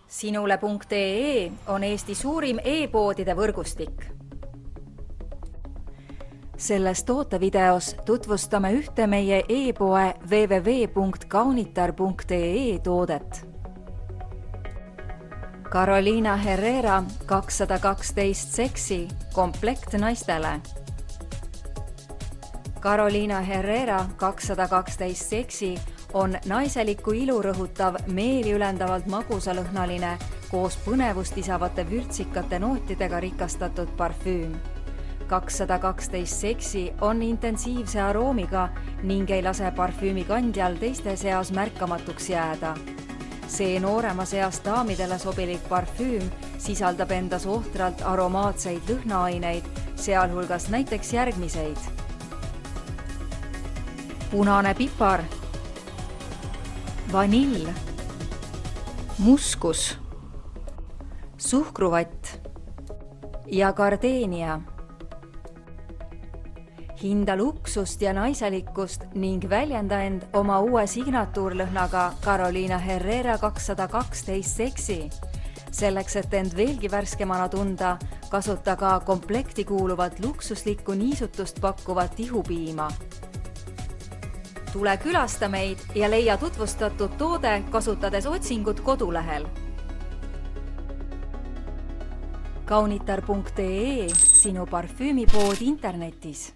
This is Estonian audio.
Sinule.ee on Eesti suurim e-poodide võrgustik. Selles tootevideos tutvustame ühte meie e-poe www.kaunitar.ee toodet. Carolina Herrera 212 seksi komplekt naistele. Carolina Herrera 212 seksi on naiseliku ilu rõhutav meeli ülendavalt magusalõhnaline koos põnevust lisavate vürtsikate nootidega rikastatud parfüüm. 212 seksi on intensiivse aroomiga ning ei lase parfüümi kandjal teiste seas märkamatuks jääda. See nooremas eas daamidele sobilik parfüüm sisaldab endas ohtralt aromaatseid lõhnaaineid, sealhulgas näiteks järgmiseid. Punane pipar, vanill, muskus, suhkruvatt ja gardeenia. Hinda luksust ja naiselikkust ning väljenda end oma uue signatuurlõhnaga Carolina Herrera 212 seksi. Selleks, et end veelgi värskemana tunda, kasuta ka komplekti kuuluvat luksuslikku niisutust pakkuvat ihupiima. Tule külasta meid ja leia tutvustatud toode kasutades otsingut kodulehel. Kaunitar.ee, sinu parfüümipood internetis.